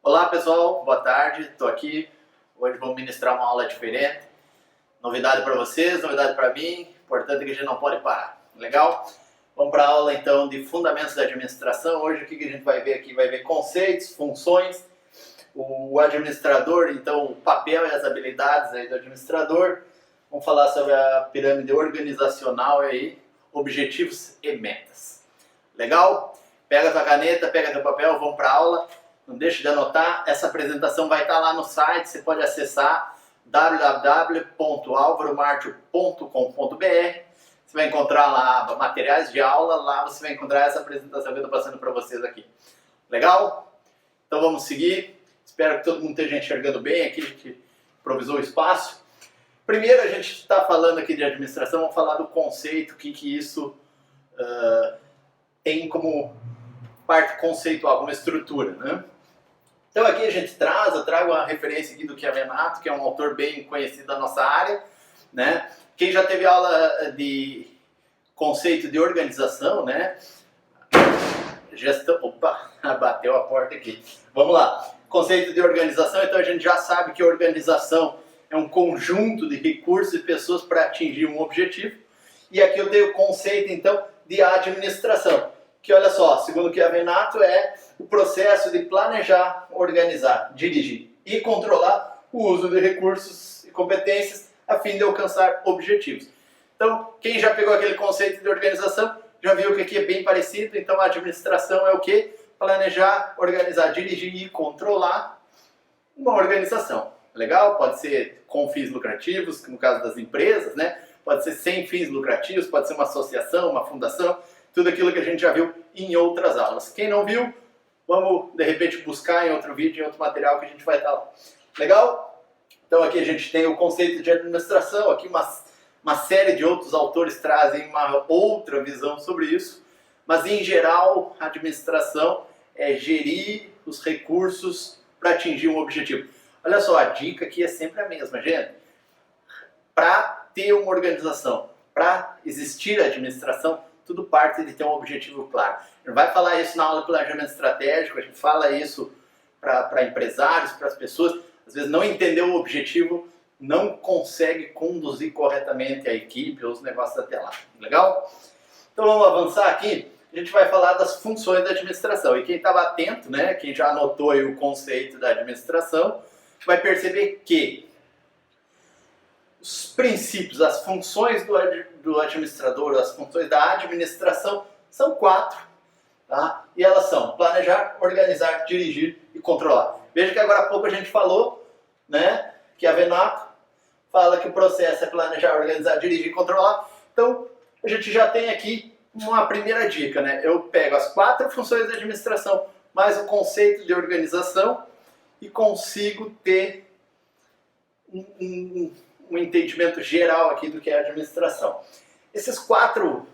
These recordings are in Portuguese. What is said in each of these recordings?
Olá pessoal, boa tarde, estou aqui. Hoje vamos ministrar uma aula diferente. Novidade para vocês, novidade para mim, importante é que a gente não pode parar. Legal? Vamos para a aula então de fundamentos da administração. Hoje o que a gente vai ver aqui? Vai ver conceitos, funções, o administrador, então o papel e as habilidades aí do administrador. Vamos falar sobre a pirâmide organizacional aí, objetivos e metas. Legal? Pega a tua caneta, pega teu papel, vamos para a aula. Não deixe de anotar, essa apresentação vai estar lá no site, você pode acessar www.alvaromartio.com.br. Você vai encontrar lá materiais de aula, lá você vai encontrar essa apresentação que eu estou passando para vocês aqui. Legal? Então vamos seguir. Espero que todo mundo esteja enxergando bem aqui, a gente improvisou o espaço. Primeiro a gente está falando aqui de administração, vamos falar do conceito, o que isso tem como parte conceitual, como estrutura, né? Então aqui a gente eu trago uma referência aqui do Chiavenato, que é um autor bem conhecido da nossa área, né? Quem já teve aula de conceito de organização, né? Gestão, opa, bateu a porta aqui. Vamos lá. Conceito de organização, então a gente já sabe que organização é um conjunto de recursos e pessoas para atingir um objetivo. E aqui eu tenho o conceito, então, de administração, que olha só, segundo o Chiavenato, é o processo de planejar, organizar, dirigir e controlar o uso de recursos e competências a fim de alcançar objetivos. Então, quem já pegou aquele conceito de organização, já viu que aqui é bem parecido. Então, a administração é o quê? Planejar, organizar, dirigir e controlar uma organização. Legal? Pode ser com fins lucrativos, no caso das empresas, né? Pode ser sem fins lucrativos, pode ser uma associação, uma fundação, tudo aquilo que a gente já viu em outras aulas. Quem não viu, vamos de repente buscar em outro vídeo, em outro material que a gente vai estar lá. Legal? Então aqui a gente tem o conceito de administração, aqui uma série de outros autores trazem uma outra visão sobre isso, mas em geral a administração é gerir os recursos para atingir um objetivo. Olha só, a dica aqui é sempre a mesma, gente. Para ter uma organização, para existir a administração, tudo parte de ter um objetivo claro. A gente vai falar isso na aula de planejamento estratégico, a gente fala isso para empresários, para as pessoas. Às vezes não entender o objetivo, não consegue conduzir corretamente a equipe ou os negócios até lá. Legal? Então vamos avançar aqui. A gente vai falar das funções da administração. E quem estava atento, né, quem já anotou aí o conceito da administração, vai perceber que os princípios, as funções do administrador, as funções da administração são 4, tá? E elas são planejar, organizar, dirigir e controlar. Veja que agora há pouco a gente falou, né, que a Chiavenato fala que o processo é planejar, organizar, dirigir e controlar. Então, a gente já tem aqui uma primeira dica, né? Eu pego as 4 funções da administração, mais o conceito de organização e consigo ter um entendimento geral aqui do que é a administração. Essas quatro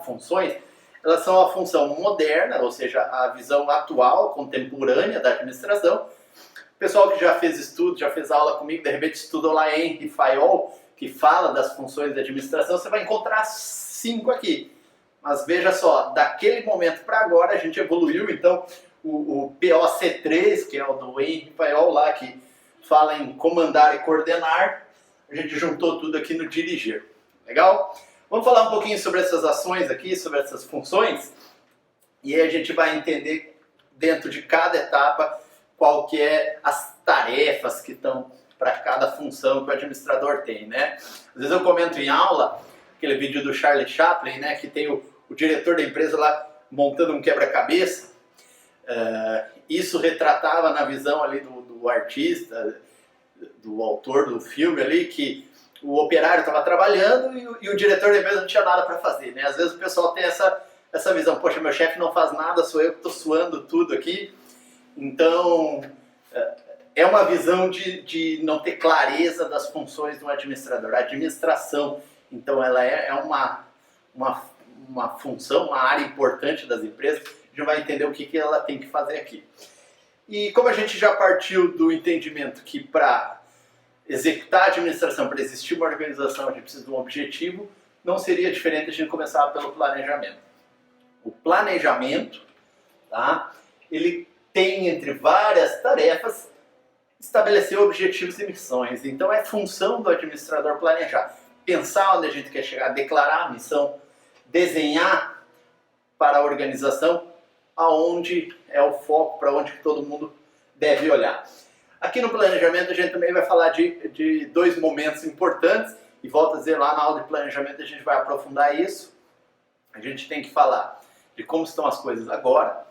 funções, elas são a função moderna, ou seja, a visão atual, contemporânea da administração. O pessoal que já fez estudo, já fez aula comigo, de repente estudou lá Henry Fayol, que fala das funções da administração, você vai encontrar 5 aqui. Mas veja só, daquele momento para agora a gente evoluiu, então o POC3, que é o do Henry Fayol lá, que fala em comandar e coordenar, a gente juntou tudo aqui no dirigir. Legal? Vamos falar um pouquinho sobre essas ações aqui, sobre essas funções, e aí a gente vai entender dentro de cada etapa qual que é as tarefas que estão para cada função que o administrador tem, né? Às vezes eu comento em aula, aquele vídeo do Charlie Chaplin, né, que tem o diretor da empresa lá montando um quebra-cabeça. Isso retratava na visão ali do artista, do autor do filme ali, que o operário estava trabalhando e o diretor da empresa não tinha nada para fazer, né? Às vezes o pessoal tem essa visão, poxa, meu chefe não faz nada, sou eu que estou suando tudo aqui. Então, é uma visão de não ter clareza das funções do administrador. A administração, então, ela é uma função, uma área importante das empresas. A gente vai entender o que ela tem que fazer aqui. E como a gente já partiu do entendimento que para executar a administração, para existir uma organização, a gente precisa de um objetivo, não seria diferente a gente começar pelo planejamento. O planejamento, tá? Ele tem, entre várias tarefas, estabelecer objetivos e missões. Então é função do administrador planejar, pensar onde a gente quer chegar, declarar a missão, desenhar para a organização aonde é o foco, para onde que todo mundo deve olhar. Aqui no planejamento a gente também vai falar de dois momentos importantes, e volto a dizer, lá na aula de planejamento a gente vai aprofundar isso. A gente tem que falar de como estão as coisas agora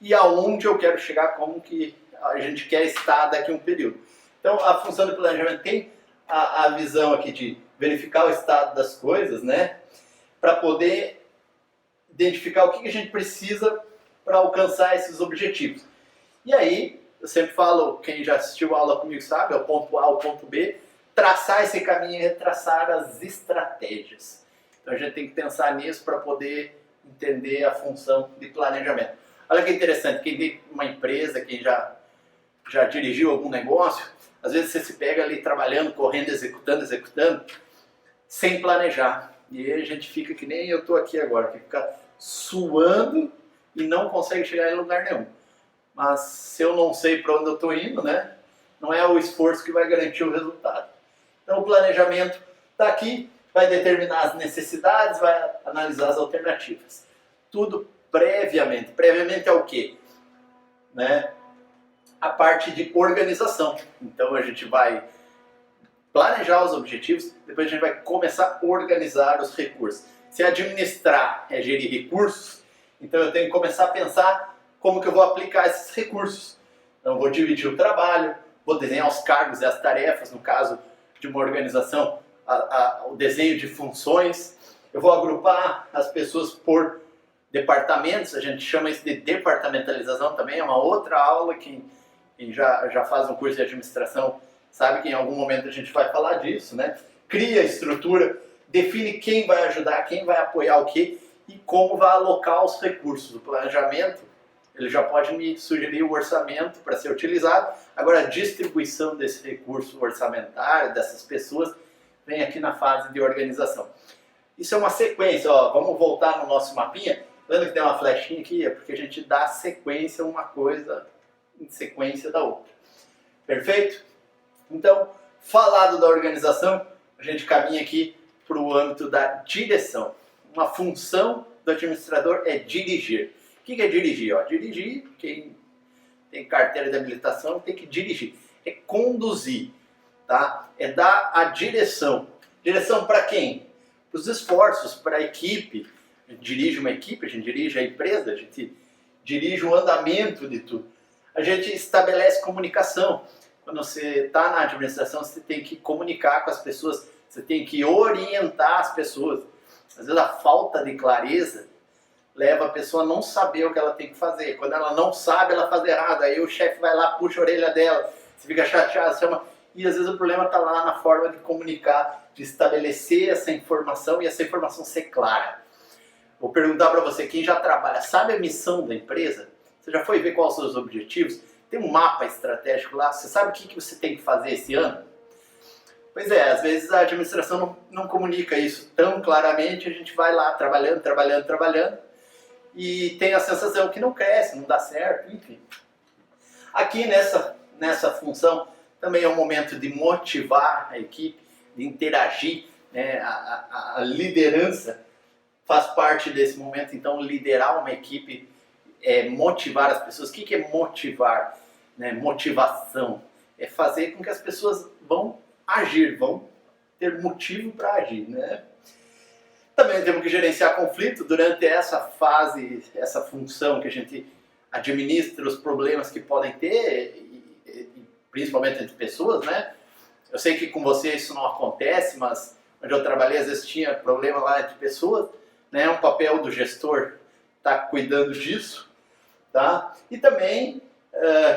e aonde eu quero chegar, como que a gente quer estar daqui a um período. Então a função do planejamento tem a visão aqui de verificar o estado das coisas, né, para poder identificar o que a gente precisa para alcançar esses objetivos. E aí, eu sempre falo, quem já assistiu a aula comigo sabe, é o ponto A, ao ponto B, traçar esse caminho é traçar as estratégias. Então a gente tem que pensar nisso para poder entender a função de planejamento. Olha que interessante, quem tem uma empresa, quem já dirigiu algum negócio, às vezes você se pega ali trabalhando, correndo, executando, sem planejar. E aí a gente fica que nem eu estou aqui agora, que fica suando e não consegue chegar em lugar nenhum. Mas se eu não sei para onde eu estou indo, né, não é o esforço que vai garantir o resultado. Então o planejamento está aqui, vai determinar as necessidades, vai analisar as alternativas. Tudo previamente. Previamente é o quê? Né? A parte de organização. Então a gente vai planejar os objetivos, depois a gente vai começar a organizar os recursos. Se administrar é gerir recursos, então eu tenho que começar a pensar como que eu vou aplicar esses recursos. Então eu vou dividir o trabalho, vou desenhar os cargos e as tarefas, no caso de uma organização, o desenho de funções. Eu vou agrupar as pessoas por departamentos, a gente chama isso de departamentalização também, é uma outra aula que quem já faz um curso de administração sabe que em algum momento a gente vai falar disso, né? Cria a estrutura, define quem vai ajudar, quem vai apoiar o quê e como vai alocar os recursos. O planejamento, ele já pode me sugerir o orçamento para ser utilizado. Agora, a distribuição desse recurso orçamentário, dessas pessoas, vem aqui na fase de organização. Isso é uma sequência, ó. Vamos voltar no nosso mapinha. Lembra que tem uma flechinha aqui? É porque a gente dá sequência a uma coisa em sequência da outra. Perfeito? Então, falado da organização, a gente caminha aqui para o âmbito da direção. Uma função do administrador é dirigir. O que é dirigir? Ó, dirigir, quem tem carteira de habilitação tem que dirigir. É conduzir, tá? É dar a direção. Direção para quem? Para os esforços, para a equipe. A gente dirige uma equipe, a gente dirige a empresa, a gente dirige o andamento de tudo. A gente estabelece comunicação. Quando você está na administração, você tem que comunicar com as pessoas, você tem que orientar as pessoas. Às vezes a falta de clareza leva a pessoa a não saber o que ela tem que fazer. Quando ela não sabe, ela faz errado. Aí o chefe vai lá, puxa a orelha dela, você fica chateado, chama... E às vezes o problema está lá na forma de comunicar, de estabelecer essa informação e essa informação ser clara. Vou perguntar para você, quem já trabalha, sabe a missão da empresa? Você já foi ver quais são os seus objetivos? Tem um mapa estratégico lá, você sabe o que você tem que fazer esse ano? Pois é, às vezes a administração não comunica isso tão claramente, a gente vai lá trabalhando, e tem a sensação que não cresce, não dá certo, enfim. Aqui nessa função também é um momento de motivar a equipe, de interagir, né? A liderança faz parte desse momento, então liderar uma equipe é motivar as pessoas. O que é motivar? Né? Motivação é fazer com que as pessoas vão agir, vão ter motivo para agir, né? Também temos que gerenciar conflito durante essa fase, essa função que a gente administra os problemas que podem ter, principalmente entre pessoas, né? Eu sei que com você isso não acontece, mas onde eu trabalhei às vezes tinha problema lá entre pessoas, né? É um papel do gestor estar cuidando disso, tá? E também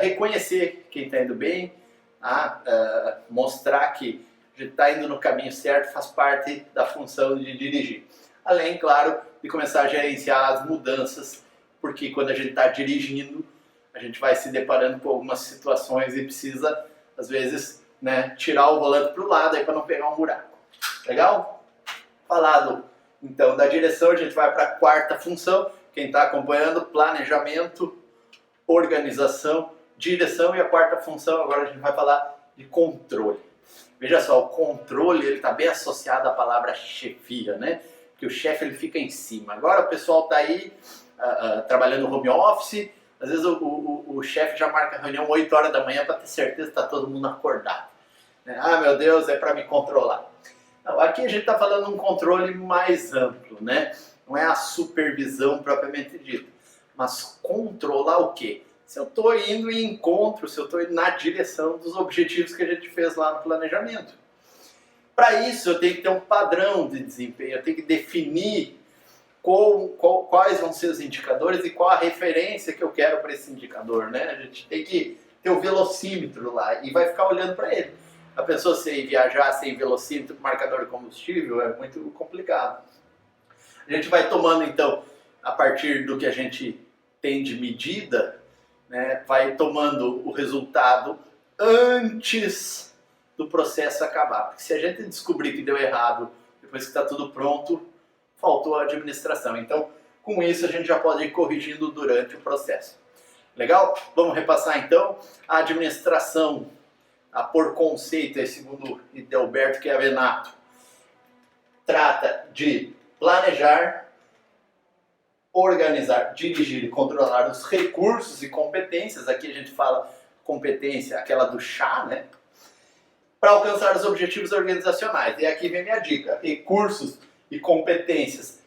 reconhecer quem está indo bem, tá? Mostrar que a gente está indo no caminho certo, faz parte da função de dirigir. Além, claro, de começar a gerenciar as mudanças, porque quando a gente está dirigindo, a gente vai se deparando com algumas situações e precisa, às vezes, né, tirar o volante para o lado para não pegar um buraco. Legal? Falado, então, da direção, a gente vai para a quarta função. Quem está acompanhando, planejamento, organização, direção e a quarta função, agora a gente vai falar de controle. Veja só, o controle está bem associado à palavra chefia, né? Que o chefe ele fica em cima. Agora o pessoal está aí trabalhando home office, às vezes o chefe já marca a reunião 8 horas da manhã para ter certeza que está todo mundo acordado. Ah, meu Deus, é para me controlar. Não, aqui a gente está falando de um controle mais amplo, né? Não é a supervisão propriamente dita, mas controlar o quê? Se eu estou indo em encontro, se eu estou indo na direção dos objetivos que a gente fez lá no planejamento. Para isso eu tenho que ter um padrão de desempenho, eu tenho que definir quais vão ser os indicadores e qual a referência que eu quero para esse indicador, né? A gente tem que ter o velocímetro lá e vai ficar olhando para ele. A pessoa sem viajar sem velocímetro, marcador de combustível, é muito complicado. A gente vai tomando então, a partir do que a gente tem de medida, né, vai tomando o resultado antes do processo acabar. Porque se a gente descobrir que deu errado depois que está tudo pronto, faltou a administração. Então, com isso a gente já pode ir corrigindo durante o processo. Legal? Vamos repassar então a administração, por conceito, segundo Idelberto Chiavenato, trata de planejar, organizar, dirigir e controlar os recursos e competências. Aqui a gente fala competência, aquela do chá, né? Para alcançar os objetivos organizacionais. E aqui vem minha dica: recursos e competências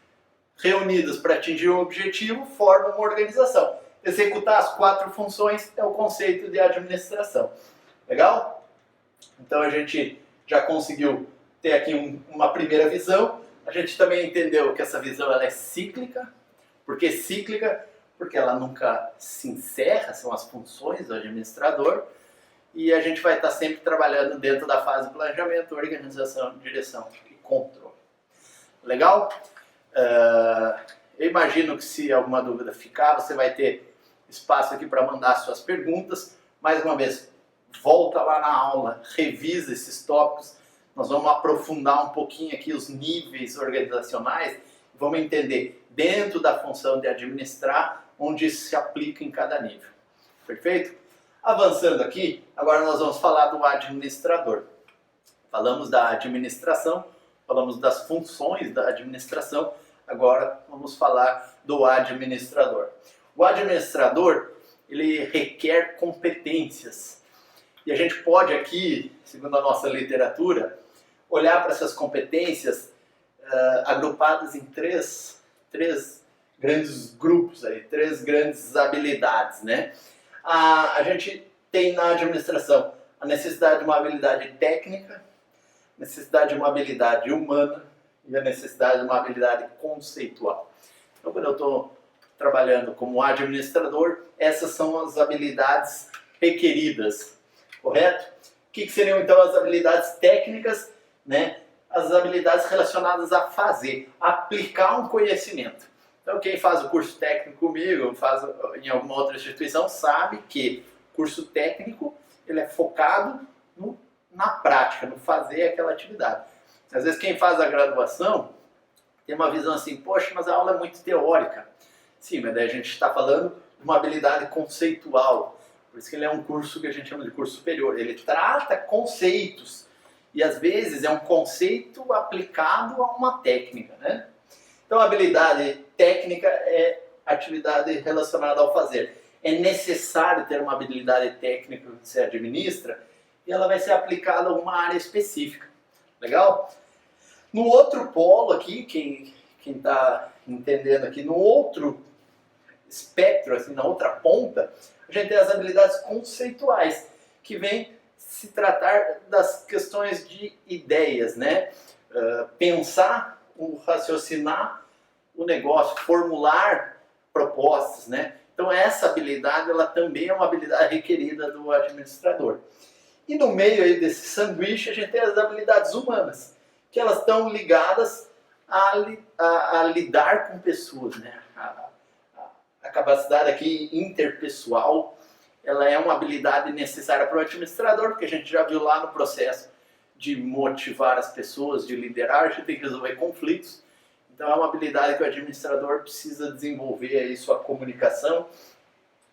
reunidas para atingir um objetivo formam uma organização. Executar as 4 funções é o conceito de administração. Legal? Então a gente já conseguiu ter aqui uma primeira visão. A gente também entendeu que essa visão ela é cíclica. Por que cíclica? Porque ela nunca se encerra, são as funções do administrador. E a gente vai estar sempre trabalhando dentro da fase de planejamento, organização, direção e controle. Legal? Eu imagino que se alguma dúvida ficar, você vai ter espaço aqui para mandar suas perguntas. Mais uma vez, volta lá na aula, revisa esses tópicos. Nós vamos aprofundar um pouquinho aqui os níveis organizacionais. Vamos entender dentro da função de administrar, onde isso se aplica em cada nível. Perfeito? Avançando aqui, agora nós vamos falar do administrador. Falamos da administração, falamos das funções da administração, agora vamos falar do administrador. O administrador, ele requer competências. E a gente pode aqui, segundo a nossa literatura, olhar para essas competências agrupadas em três grandes grupos, aí, 3 grandes habilidades, né? A gente tem na administração a necessidade de uma habilidade técnica, necessidade de uma habilidade humana e a necessidade de uma habilidade conceitual. Então, quando eu estou trabalhando como administrador, essas são as habilidades requeridas, correto? O que seriam então as habilidades técnicas, né? As habilidades relacionadas a fazer, aplicar um conhecimento. Então quem faz o curso técnico comigo, faz em alguma outra instituição, sabe que o curso técnico ele é focado na prática, no fazer aquela atividade. Às vezes quem faz a graduação tem uma visão assim, poxa, mas a aula é muito teórica. Sim, mas daí a gente está falando de uma habilidade conceitual. Por isso que ele é um curso que a gente chama de curso superior. Ele trata conceitos. E às vezes é um conceito aplicado a uma técnica, né? Então a habilidade técnica é atividade relacionada ao fazer. É necessário ter uma habilidade técnica que você administra e ela vai ser aplicada a uma área específica. Legal? No outro polo aqui, quem está entendendo aqui, no outro espectro, assim, na outra ponta, a gente tem as habilidades conceituais, que vem se tratar das questões de ideias, né? Pensar, raciocinar o negócio, formular propostas, né? Então essa habilidade, ela também é uma habilidade requerida do administrador. E no meio aí desse sanduíche a gente tem as habilidades humanas, que elas estão ligadas a lidar com pessoas, né? A capacidade aqui interpessoal, ela é uma habilidade necessária para o administrador, porque a gente já viu lá no processo de motivar as pessoas, de liderar, a gente tem que resolver conflitos. Então é uma habilidade que o administrador precisa desenvolver aí sua comunicação,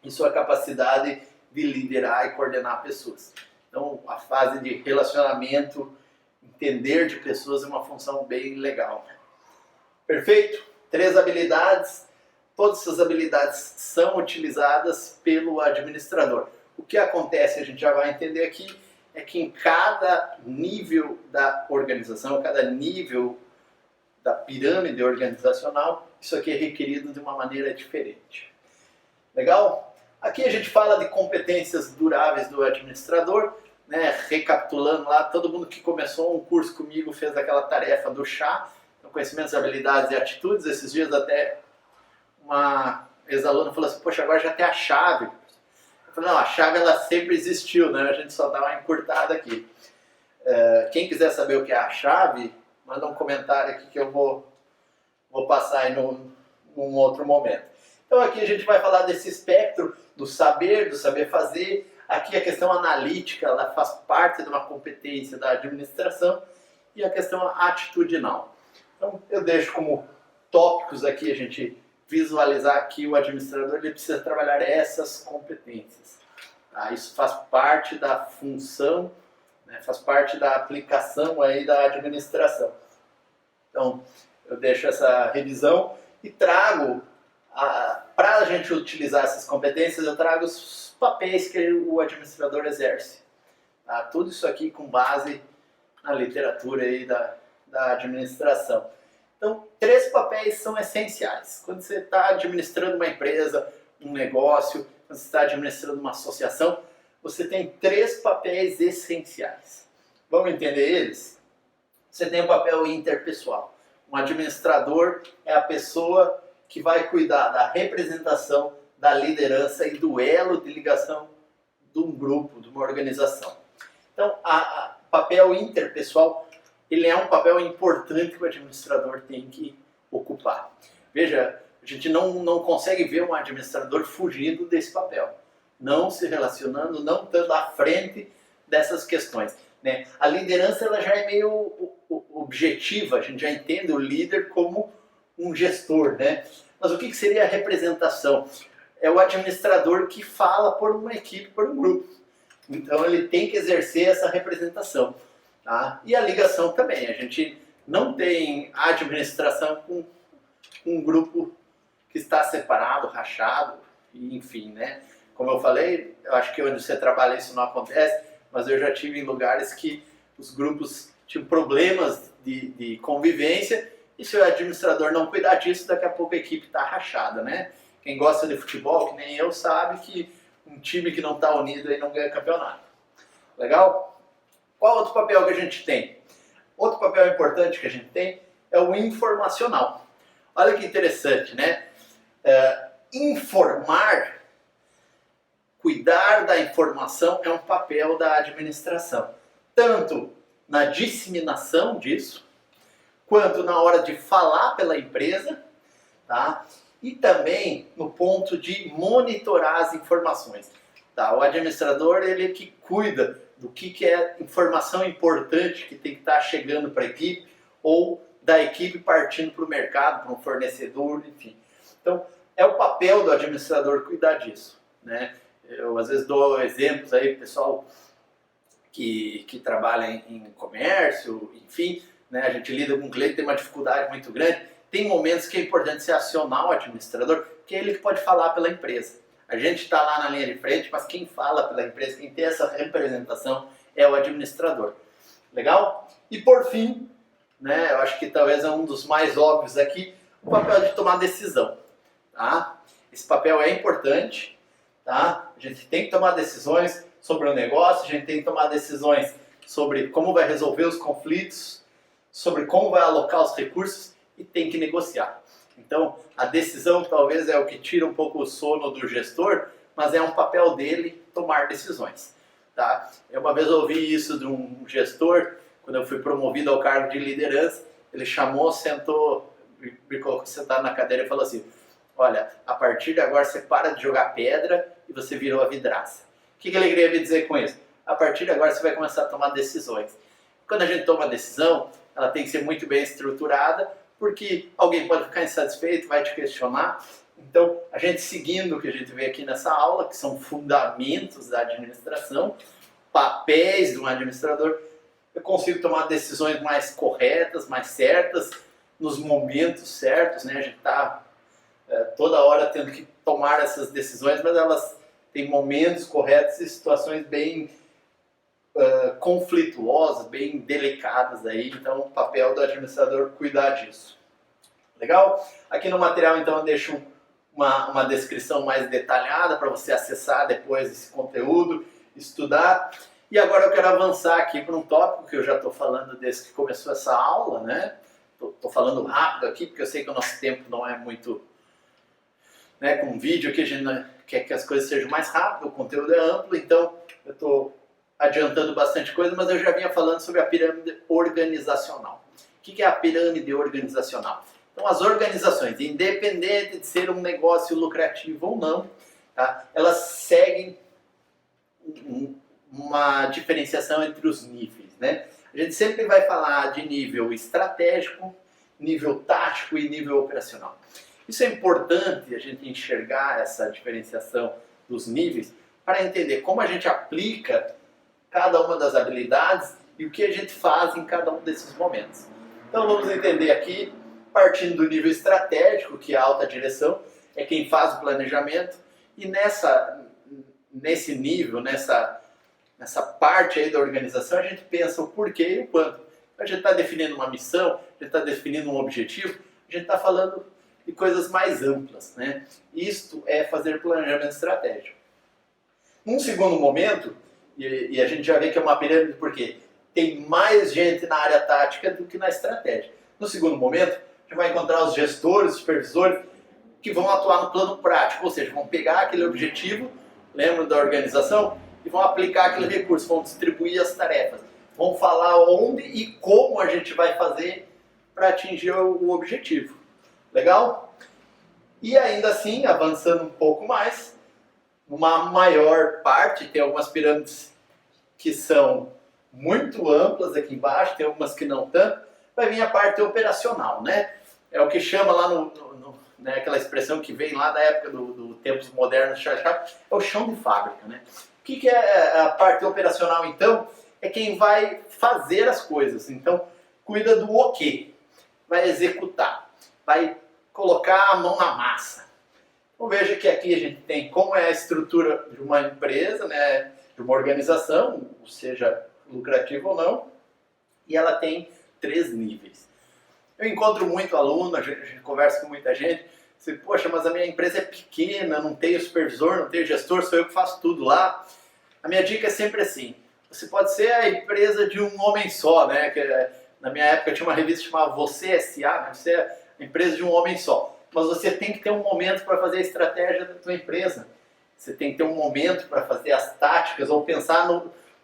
e sua capacidade de liderar e coordenar pessoas. Então, a fase de relacionamento, entender de pessoas é uma função bem legal. Perfeito? 3 habilidades. Todas essas habilidades são utilizadas pelo administrador. O que acontece, a gente já vai entender aqui, é que em cada nível da organização, cada nível da pirâmide organizacional, isso aqui é requerido de uma maneira diferente. Legal? Aqui a gente fala de competências duráveis do administrador, né? Recapitulando lá, todo mundo que começou um curso comigo fez aquela tarefa do chá, então, conhecimentos, habilidades e atitudes. Esses dias até uma ex-aluna falou assim, poxa, agora já tem a chave. Eu falei, não, a chave ela sempre existiu, né? A gente só dá uma encurtada aqui. Quem quiser saber o que é a chave, manda um comentário aqui que eu vou passar aí num outro momento. Então aqui a gente vai falar desse espectro do saber fazer. Aqui a questão analítica, ela faz parte de uma competência da administração, e a questão atitudinal. Então eu deixo como tópicos aqui a gente visualizar que o administrador ele precisa trabalhar essas competências. Tá? Isso faz parte da função, né? Faz parte da aplicação aí da administração. Então eu deixo essa revisão e trago, para a gente utilizar essas competências, eu trago os papéis que o administrador exerce. Tá? Tudo isso aqui com base na literatura aí da administração. Então, 3 papéis são essenciais. Quando você está administrando uma empresa, um negócio, quando você está administrando uma associação, você tem 3 papéis essenciais. Vamos entender eles? Você tem o papel interpessoal. Um administrador é a pessoa que vai cuidar da representação, da liderança e do elo de ligação de um grupo, de uma organização. Então, o papel interpessoal, ele é um papel importante que o administrador tem que ocupar. Veja, a gente não consegue ver um administrador fugindo desse papel, não se relacionando, não estando à frente dessas questões. Né? A liderança ela já é meio objetiva, a gente já entende o líder como um gestor. Né? Mas o que seria a representação? É o administrador que fala por uma equipe, por um grupo. Então ele tem que exercer essa representação. Tá? E a ligação também. A gente não tem administração com um grupo que está separado, rachado, enfim, né? Como eu falei, eu acho que onde você trabalha isso não acontece, mas eu já tive em lugares que os grupos tinham problemas de convivência, e se o administrador não cuidar disso, daqui a pouco a equipe está rachada, né? Quem gosta de futebol, que nem eu, sabe que um time que não está unido aí não ganha campeonato. Legal? Qual outro papel que a gente tem? Outro papel importante que a gente tem é o informacional. Olha que interessante, né? Informar, cuidar da informação é um papel da administração. Tanto na disseminação disso, quanto na hora de falar pela empresa, tá? E também no ponto de monitorar as informações. Tá? O administrador ele que cuida do que é informação importante que tem que estar chegando para a equipe, ou da equipe partindo para o mercado, para um fornecedor, enfim. Então, é o papel do administrador cuidar disso. Né? Eu às vezes dou exemplos aí, pessoal que trabalha em comércio, enfim, né? A gente lida com um cliente que tem uma dificuldade muito grande. Tem momentos que é importante você acionar o administrador, que é ele que pode falar pela empresa. A gente está lá na linha de frente, mas quem fala pela empresa, quem tem essa representação é o administrador. Legal? E por fim, né, eu acho que talvez é um dos mais óbvios aqui, o papel de tomar decisão. Tá? Esse papel é importante. Tá? A gente tem que tomar decisões sobre o negócio, a gente tem que tomar decisões sobre como vai resolver os conflitos, sobre como vai alocar os recursos, e tem que negociar. Então, a decisão talvez é o que tira um pouco o sono do gestor, mas é um papel dele tomar decisões. Tá? Eu uma vez ouvi isso de um gestor, quando eu fui promovido ao cargo de liderança, ele chamou, sentou, me colocou sentado na cadeira e falou assim, olha, a partir de agora você para de jogar pedra e você virou a vidraça. O que ele queria me dizer com isso? A partir de agora você vai começar a tomar decisões. Quando a gente toma a decisão, ela tem que ser muito bem estruturada, porque alguém pode ficar insatisfeito, vai te questionar, Então, a gente seguindo o que a gente vê aqui nessa aula, que são fundamentos da administração, papéis de um administrador, eu consigo tomar decisões mais corretas, mais certas, nos momentos certos, né? A gente está toda hora tendo que tomar essas decisões, mas elas têm momentos corretos e situações bem conflituosas, bem delicadas aí, então o papel do administrador cuidar disso. Legal? Aqui no material então eu deixo uma descrição mais detalhada para você acessar depois esse conteúdo, estudar. E agora eu quero avançar aqui para um tópico que eu já estou falando desde que começou essa aula, né? Estou falando rápido aqui porque eu sei que o nosso tempo não é muito, né, com vídeo aqui a gente quer que as coisas sejam mais rápidas, o conteúdo é amplo, então eu estou adiantando bastante coisa, mas eu já vinha falando sobre a pirâmide organizacional. O que é a pirâmide organizacional? Então as organizações, independente de ser um negócio lucrativo ou não, tá, elas seguem uma diferenciação entre os níveis, né? A gente sempre vai falar de nível estratégico, nível tático e nível operacional. Isso é importante a gente enxergar essa diferenciação dos níveis para entender como a gente aplica cada uma das habilidades e o que a gente faz em cada um desses momentos. Então vamos entender aqui, partindo do nível estratégico, que é a alta direção, é quem faz o planejamento, e nesse nível, nessa parte aí da organização, a gente pensa o porquê e o quanto. A gente está definindo uma missão, a gente está definindo um objetivo, a gente está falando de coisas mais amplas, né? Isto é fazer planejamento estratégico. Num segundo momento, e a gente já vê que é uma pirâmide porque tem mais gente na área tática do que na estratégia. No segundo momento, a gente vai encontrar os gestores, os supervisores, que vão atuar no plano prático, ou seja, vão pegar aquele objetivo, lembra da organização, e vão aplicar aquele recurso, vão distribuir as tarefas, vão falar onde e como a gente vai fazer para atingir o objetivo. Legal? E ainda assim, avançando um pouco mais, uma maior parte, tem algumas pirâmides que são muito amplas aqui embaixo, tem algumas que não tanto, vai vir a parte operacional, né? É o que chama lá né, aquela expressão que vem lá da época do tempos modernos, é o chão de fábrica, né? O que é a parte operacional, então? É quem vai fazer as coisas. Então, cuida do o quê? Vai executar, vai colocar a mão na massa. Então, veja que aqui a gente tem como é a estrutura de uma empresa, né, de uma organização, seja lucrativa ou não, e ela tem 3 níveis. Eu encontro muito aluno, a gente conversa com muita gente, você, poxa, mas a minha empresa é pequena, não tenho supervisor, não tenho gestor, sou eu que faço tudo lá. A minha dica é sempre assim, você pode ser a empresa de um homem só, né? Que, na minha época tinha uma revista chamada Você S.A., né? Você é a empresa de um homem só. Mas você tem que ter um momento para fazer a estratégia da tua empresa. Você tem que ter um momento para fazer as táticas ou pensar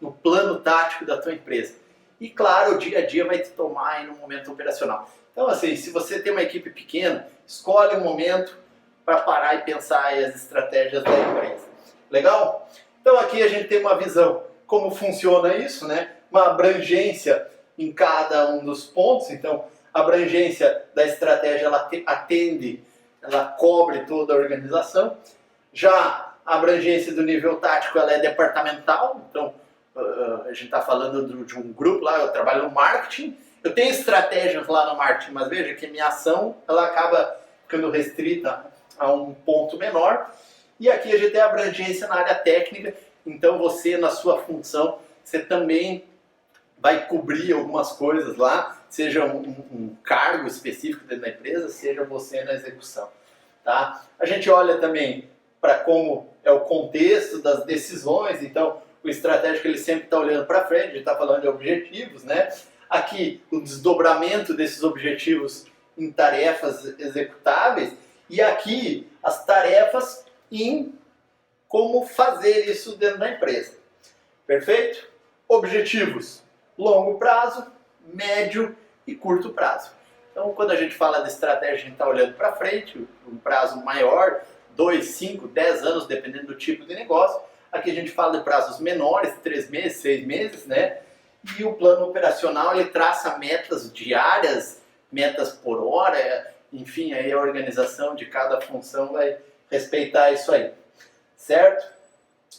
no plano tático da tua empresa. E claro, o dia a dia vai te tomar aí no momento operacional. Então assim, se você tem uma equipe pequena, escolhe um momento para parar e pensar aí as estratégias da empresa. Legal? Então aqui a gente tem uma visão como funciona isso, né? Uma abrangência em cada um dos pontos. Então a abrangência da estratégia ela atende, ela cobre toda a organização. Já a abrangência do nível tático ela é departamental, então a gente está falando de um grupo lá, eu trabalho no marketing, eu tenho estratégias lá no marketing, mas veja que minha ação ela acaba ficando restrita a um ponto menor. E aqui a gente tem a abrangência na área técnica, então você na sua função, você também vai cobrir algumas coisas lá, seja um cargo específico dentro da empresa, seja você na execução. Tá? A gente olha também para como é o contexto das decisões, então o estratégico ele sempre está olhando para frente, a gente está falando de objetivos, né? Aqui o desdobramento desses objetivos em tarefas executáveis e aqui as tarefas em como fazer isso dentro da empresa. Perfeito? Objetivos, longo prazo, médio e curto prazo. Então, quando a gente fala de estratégia, a gente está olhando para frente, um prazo maior, 2, 5, 10 anos, dependendo do tipo de negócio. Aqui a gente fala de prazos menores, 3 meses, 6 meses, né? E o plano operacional, ele traça metas diárias, metas por hora, enfim, aí a organização de cada função vai respeitar isso aí, certo?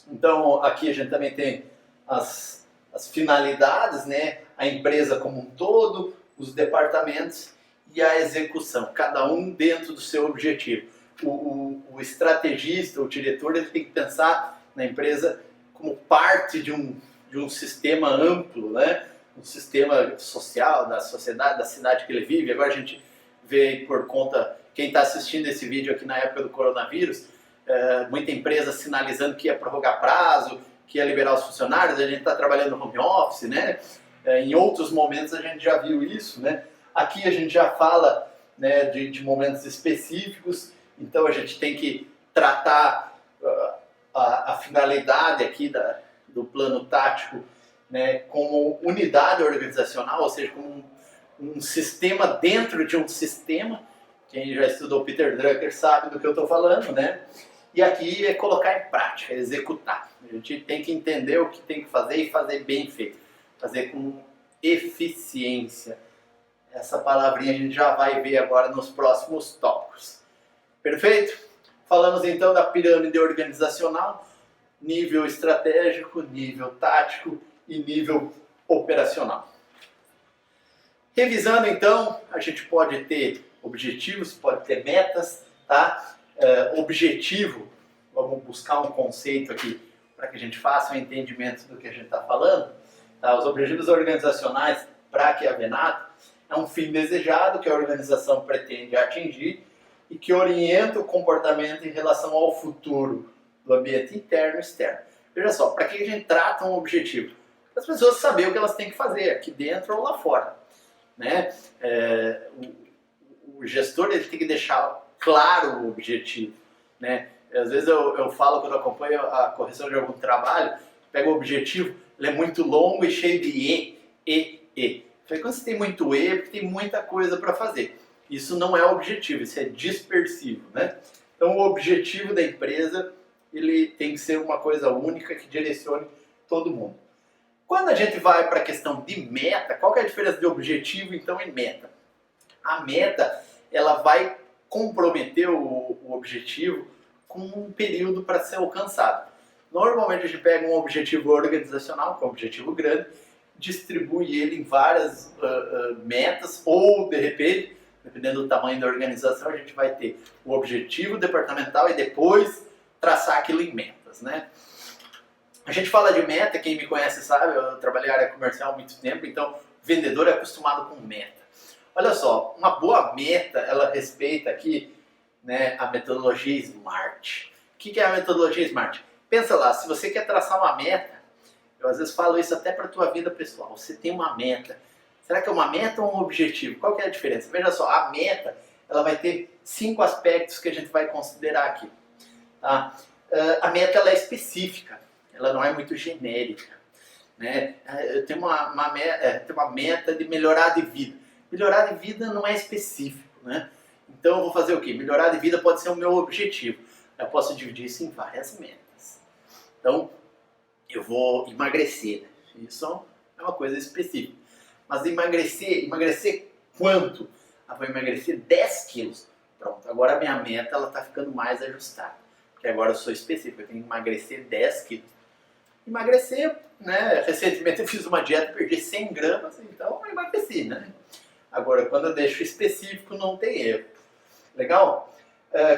Então, aqui a gente também tem as finalidades, né? A empresa como um todo, os departamentos e a execução, cada um dentro do seu objetivo. O estrategista, o diretor, ele tem que pensar na empresa como parte de um sistema amplo, né? Um sistema social, da sociedade, da cidade que ele vive. Agora a gente vê aí por conta, quem está assistindo esse vídeo aqui na época do coronavírus, muita empresa sinalizando que ia prorrogar prazo, que ia liberar os funcionários, a gente está trabalhando no home office, né? Em outros momentos a gente já viu isso, né? Aqui a gente já fala, né, de momentos específicos, então a gente tem que tratar a finalidade aqui do plano tático, né, como unidade organizacional, ou seja, como um sistema dentro de um sistema. Quem já estudou Peter Drucker sabe do que eu estou falando, né? E aqui é colocar em prática, é executar. A gente tem que entender o que tem que fazer e fazer bem feito. Fazer com eficiência. Essa palavrinha a gente já vai ver agora nos próximos tópicos. Perfeito? Falamos então da pirâmide organizacional, nível estratégico, nível tático e nível operacional. Revisando então, a gente pode ter objetivos, pode ter metas, tá? Objetivo, vamos buscar um conceito aqui para que a gente faça um entendimento do que a gente está falando. Tá? Os objetivos organizacionais para a Venato é um fim desejado que a organização pretende atingir e que orienta o comportamento em relação ao futuro do ambiente interno e externo. Veja só, para que a gente trata um objetivo? Para as pessoas saberem o que elas têm que fazer, aqui dentro ou lá fora. Né? O gestor ele tem que deixar claro o objetivo. Né? Às vezes eu falo, quando eu acompanho a correção de algum trabalho, pego o objetivo, ele é muito longo e cheio de E. Quando você tem muito E, é porque tem muita coisa para fazer. Isso não é objetivo, isso é dispersivo. Né? Então o objetivo da empresa ele tem que ser uma coisa única que direcione todo mundo. Quando a gente vai para a questão de meta, qual que é a diferença de objetivo então e meta? A meta ela vai comprometer o objetivo com um período para ser alcançado. Normalmente a gente pega um objetivo organizacional, que é um objetivo grande, distribui ele em várias metas, ou de repente, dependendo do tamanho da organização, a gente vai ter o objetivo departamental e depois traçar aquilo em metas, né? A gente fala de meta, quem me conhece sabe, eu trabalhei na área comercial há muito tempo, então vendedor é acostumado com meta. Olha só, uma boa meta, ela respeita aqui, né, a metodologia SMART. O que é a metodologia SMART? Pensa lá, se você quer traçar uma meta, eu às vezes falo isso até para a tua vida pessoal, você tem uma meta. Será que é uma meta ou um objetivo? Qual que é a diferença? Veja só, a meta ela vai ter 5 aspectos que a gente vai considerar aqui. Tá? A meta ela é específica, ela não é muito genérica. Né? Eu tenho uma meta de melhorar de vida. Melhorar de vida não é específico. Né? Então eu vou fazer o quê? Melhorar de vida pode ser o meu objetivo. Eu posso dividir isso em várias metas. Então, eu vou emagrecer. Né? Isso é uma coisa específica. Mas emagrecer quanto? Eu vou emagrecer 10 quilos. Pronto, agora a minha meta está ficando mais ajustada. Porque agora eu sou específico, eu tenho que emagrecer 10 quilos. Emagrecer, né? Recentemente eu fiz uma dieta, perdi 100 gramas, então eu emagreci, né? Agora, quando eu deixo específico, não tem erro. Legal?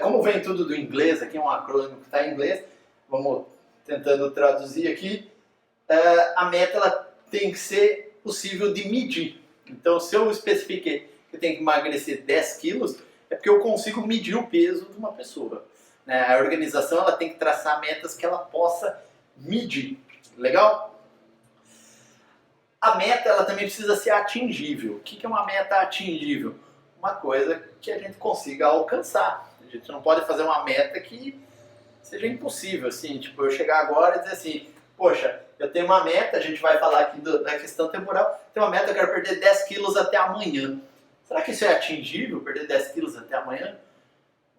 Como vem tudo do inglês, aqui é um acrônimo que está em inglês, vamos tentando traduzir aqui. A meta ela tem que ser possível de medir. Então, se eu especifiquei que eu tenho que emagrecer 10 quilos, é porque eu consigo medir o peso de uma pessoa. Né? A organização ela tem que traçar metas que ela possa medir. Legal? A meta ela também precisa ser atingível. O que é uma meta atingível? Uma coisa que a gente consiga alcançar. A gente não pode fazer uma meta que seja impossível. Assim, tipo, eu chegar agora e dizer assim, poxa, eu tenho uma meta, a gente vai falar aqui da questão temporal, tenho uma meta, eu quero perder 10 quilos até amanhã. Será que isso é atingível, perder 10 quilos até amanhã?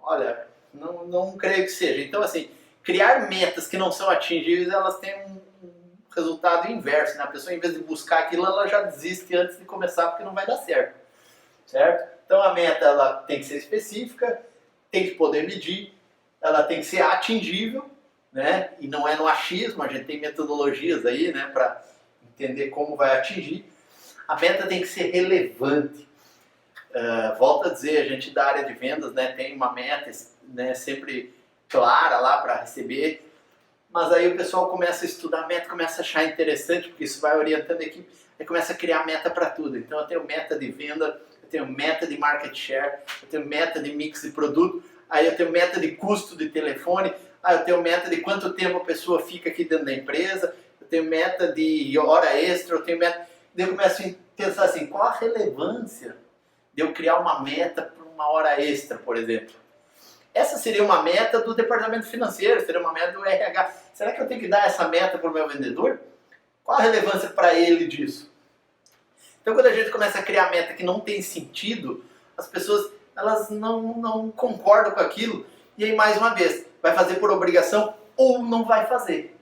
Olha, não creio que seja. Então, assim, criar metas que não são atingíveis, elas têm um resultado inverso. Né? A pessoa, em vez de buscar aquilo, ela já desiste antes de começar porque não vai dar certo. Certo? Então a meta ela tem que ser específica, tem que poder medir, ela tem que ser atingível, né? E não é no achismo, a gente tem metodologias aí, né, para entender como vai atingir. A meta tem que ser relevante. Volto a dizer, a gente da área de vendas, né, tem uma meta, né, sempre clara lá para receber, mas aí o pessoal começa a estudar a meta, começa a achar interessante, porque isso vai orientando a equipe, aí começa a criar meta para tudo. Então eu tenho meta de venda, eu tenho meta de market share, eu tenho meta de mix de produto, aí eu tenho meta de custo de telefone, aí eu tenho meta de quanto tempo a pessoa fica aqui dentro da empresa, eu tenho meta de hora extra, eu tenho meta... Daí eu começo a pensar assim, qual a relevância de eu criar uma meta para uma hora extra, por exemplo? Essa seria uma meta do departamento financeiro, seria uma meta do RH. Será que eu tenho que dar essa meta para o meu vendedor? Qual a relevância para ele disso? Então, quando a gente começa a criar meta que não tem sentido, as pessoas elas não concordam com aquilo. E aí, mais uma vez, vai fazer por obrigação ou não vai fazer.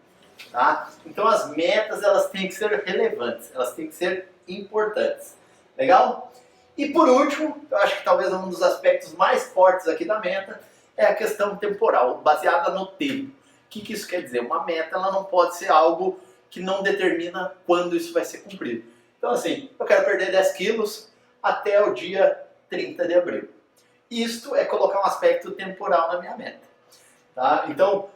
Tá? Então, as metas elas têm que ser relevantes, elas têm que ser importantes. Legal? E por último, eu acho que talvez um dos aspectos mais fortes aqui da meta é a questão temporal, baseada no tempo. O que isso quer dizer? Uma meta ela não pode ser algo que não determina quando isso vai ser cumprido. Então assim, eu quero perder 10 quilos até o dia 30 de abril. Isto é colocar um aspecto temporal na minha meta. Tá? Então,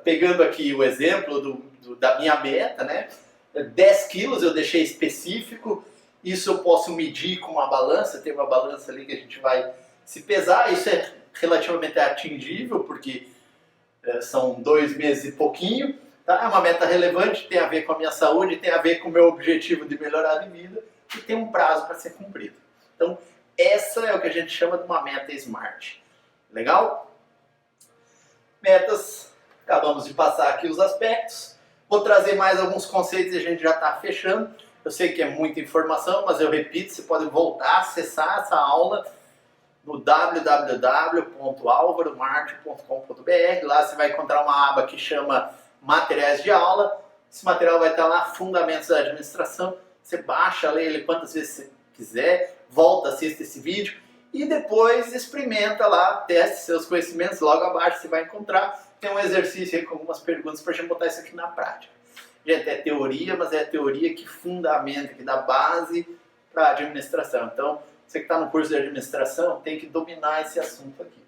pegando aqui o exemplo da minha meta, né? 10 quilos eu deixei específico, isso eu posso medir com uma balança, tem uma balança ali que a gente vai se pesar, isso é relativamente atingível, porque são 2 meses e pouquinho, tá? É uma meta relevante, tem a ver com a minha saúde, tem a ver com o meu objetivo de melhorar de vida e tem um prazo para ser cumprido. Então, essa é o que a gente chama de uma meta SMART. Legal? Metas, acabamos de passar aqui os aspectos. Vou trazer mais alguns conceitos e a gente já está fechando. Eu sei que é muita informação, mas eu repito, você pode voltar a acessar essa aula no www.alvaromarte.com.br. Lá você vai encontrar uma aba que chama Materiais de Aula. Esse material vai estar lá, Fundamentos da Administração. Você baixa, lê ele quantas vezes você quiser, volta, assiste esse vídeo e depois experimenta lá, teste seus conhecimentos. Logo abaixo você vai encontrar, tem um exercício aí com algumas perguntas para a gente botar isso aqui na prática. Gente, é teoria, mas é a teoria que fundamenta, que dá base para a administração. Então, você que está no curso de administração tem que dominar esse assunto aqui.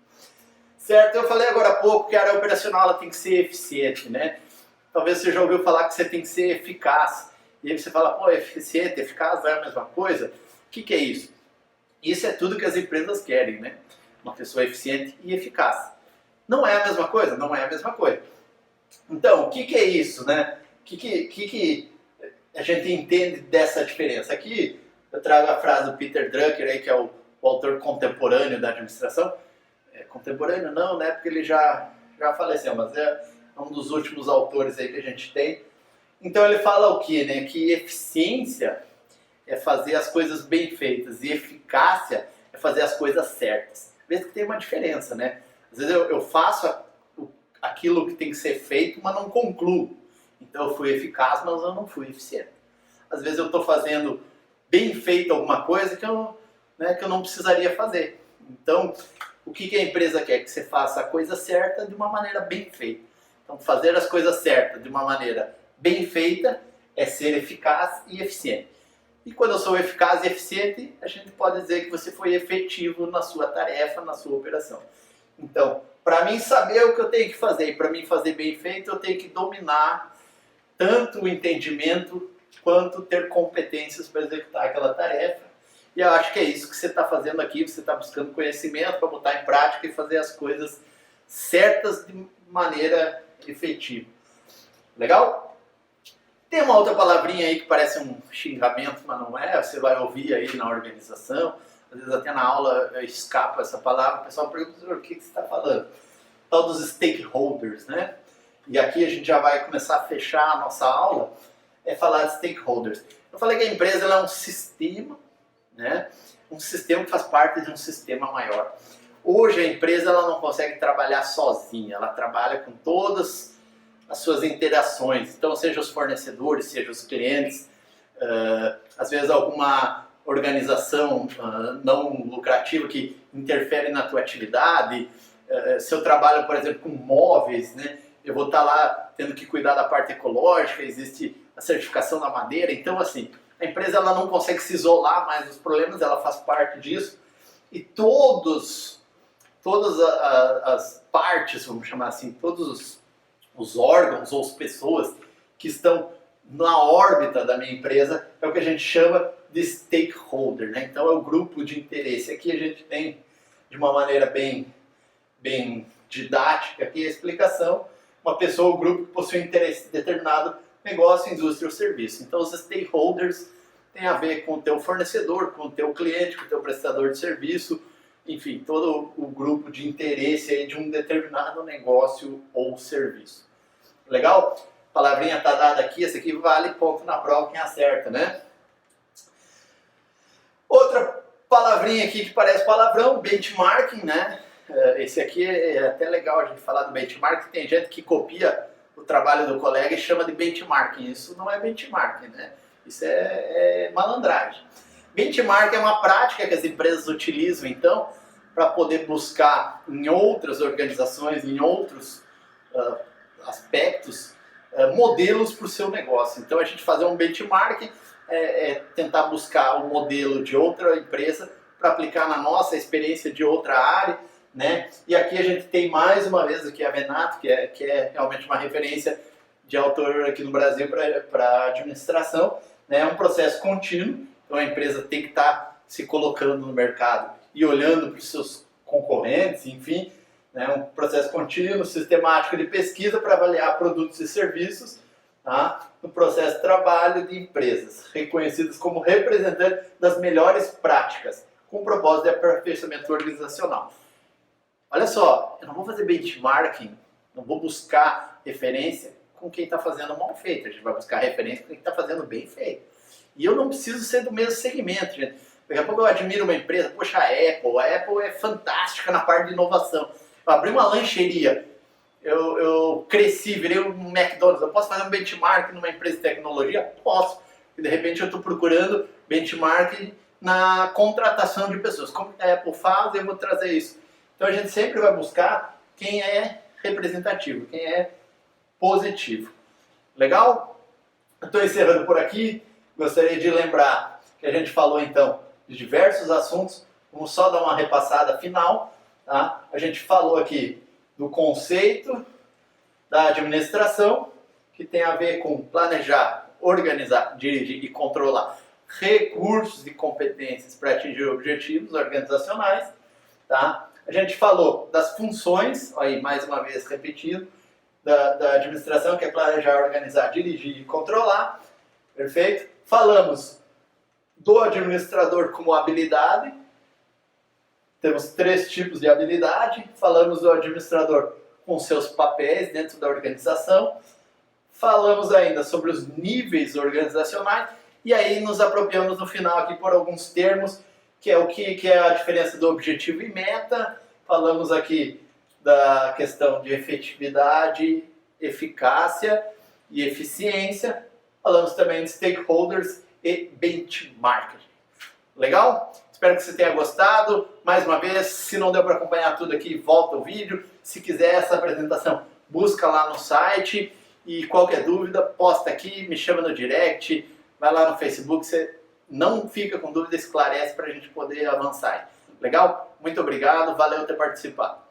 Certo? Eu falei agora há pouco que a área operacional ela tem que ser eficiente, né? Talvez você já ouviu falar que você tem que ser eficaz. E aí você fala, pô, eficiente, eficaz é a mesma coisa? O que é isso? Isso é tudo que as empresas querem, né? Uma pessoa eficiente e eficaz. Não é a mesma coisa? Não é a mesma coisa. Então, o que é isso, né? O que a gente entende dessa diferença? Aqui eu trago a frase do Peter Drucker, aí, que é o autor contemporâneo da administração. Contemporâneo não, né? Porque ele já faleceu, mas é um dos últimos autores aí que a gente tem. Então ele fala o quê? Né? Que eficiência é fazer as coisas bem feitas e eficácia é fazer as coisas certas. Às vezes que tem uma diferença, né? Às vezes eu faço aquilo que tem que ser feito, mas não concluo. Então eu fui eficaz, mas eu não fui eficiente. Às vezes eu estou fazendo bem feito alguma coisa que eu não precisaria fazer. Então, o que a empresa quer? Que você faça a coisa certa de uma maneira bem feita. Então, fazer as coisas certas de uma maneira bem feita é ser eficaz e eficiente. E quando eu sou eficaz e eficiente, a gente pode dizer que você foi efetivo na sua tarefa, na sua operação. Então, para mim saber o que eu tenho que fazer e para mim fazer bem feito, eu tenho que dominar tanto o entendimento quanto ter competências para executar aquela tarefa. E eu acho que é isso que você está fazendo aqui, você está buscando conhecimento para botar em prática e fazer as coisas certas de maneira efetiva. Legal? Tem uma outra palavrinha aí que parece um xingamento, mas não é, você vai ouvir aí na organização, às vezes até na aula escapa essa palavra, o pessoal pergunta o que você está falando. Tal dos stakeholders, né? E aqui a gente já vai começar a fechar a nossa aula, é falar de stakeholders. Eu falei que a empresa ela é um sistema, né? Um sistema que faz parte de um sistema maior. Hoje a empresa ela não consegue trabalhar sozinha, ela trabalha com todas as suas interações, então seja os fornecedores, seja os clientes, às vezes alguma organização não lucrativa que interfere na tua atividade. Se eu trabalho, por exemplo, com móveis, né, eu vou estar lá tendo que cuidar da parte ecológica, existe a certificação da madeira. Então, assim, a empresa ela não consegue se isolar mais dos problemas, ela faz parte disso. E todas as partes, vamos chamar assim, todos os órgãos ou as pessoas que estão na órbita da minha empresa é o que a gente chama de stakeholder, né? Então é o grupo de interesse. Aqui a gente tem, de uma maneira bem didática, aqui a explicação, uma pessoa ou grupo que possui interesse em determinado negócio, indústria ou serviço. Então os stakeholders têm a ver com o teu fornecedor, com o teu cliente, com o teu prestador de serviço, enfim, todo o grupo de interesse aí de um determinado negócio ou serviço. Legal? A palavrinha está dada aqui, esse aqui vale ponto na prova quem acerta, né? Outra palavrinha aqui que parece palavrão, benchmarking, né? Esse aqui é até legal a gente falar do benchmarking, tem gente que copia o trabalho do colega e chama de benchmarking. Isso não é benchmarking, né? Isso é malandragem. Benchmark é uma prática que as empresas utilizam, então, para poder buscar em outras organizações, em outros aspectos, modelos para o seu negócio. Então, a gente fazer um benchmark é tentar buscar um modelo de outra empresa para aplicar na nossa experiência de outra área, né? E aqui a gente tem mais uma vez aqui a Venato, que é realmente uma referência de autor aqui no Brasil para administração, né? É um processo contínuo. Então a empresa tem que estar se colocando no mercado e olhando para os seus concorrentes, enfim, né, um processo contínuo, sistemático de pesquisa para avaliar produtos e serviços, tá, no processo de trabalho de empresas, reconhecidas como representantes das melhores práticas, com o propósito de aperfeiçoamento organizacional. Olha só, eu não vou fazer benchmarking, não vou buscar referência com quem está fazendo mal feito, a gente vai buscar referência com quem está fazendo bem feito. E eu não preciso ser do mesmo segmento, gente. Daqui a pouco eu admiro uma empresa, poxa, a Apple é fantástica na parte de inovação. Eu abri uma lancheria, eu cresci, virei um McDonald's, eu posso fazer um benchmark numa empresa de tecnologia? Posso. E de repente eu estou procurando benchmark na contratação de pessoas. Como a Apple faz, eu vou trazer isso. Então a gente sempre vai buscar quem é representativo, quem é positivo. Legal? Estou encerrando por aqui. Gostaria de lembrar que a gente falou então de diversos assuntos. Vamos só dar uma repassada final. Tá? A gente falou aqui do conceito da administração, que tem a ver com planejar, organizar, dirigir e controlar recursos e competências para atingir objetivos organizacionais. Tá? A gente falou das funções, aí mais uma vez repetido, da administração, que é planejar, organizar, dirigir e controlar. Perfeito? Falamos do administrador como habilidade. Temos 3 tipos de habilidade. Falamos do administrador com seus papéis dentro da organização. Falamos ainda sobre os níveis organizacionais. E aí nos apropriamos no final aqui por alguns termos, que é o que é a diferença do objetivo e meta. Falamos aqui da questão de efetividade, eficácia e eficiência. Falamos também de stakeholders e benchmarking. Legal? Espero que você tenha gostado. Mais uma vez, se não deu para acompanhar tudo aqui, volta o vídeo. Se quiser essa apresentação, busca lá no site. E qualquer dúvida, posta aqui, me chama no direct, vai lá no Facebook. Você não fica com dúvida, esclarece para a gente poder avançar. Legal? Muito obrigado, valeu ter participado.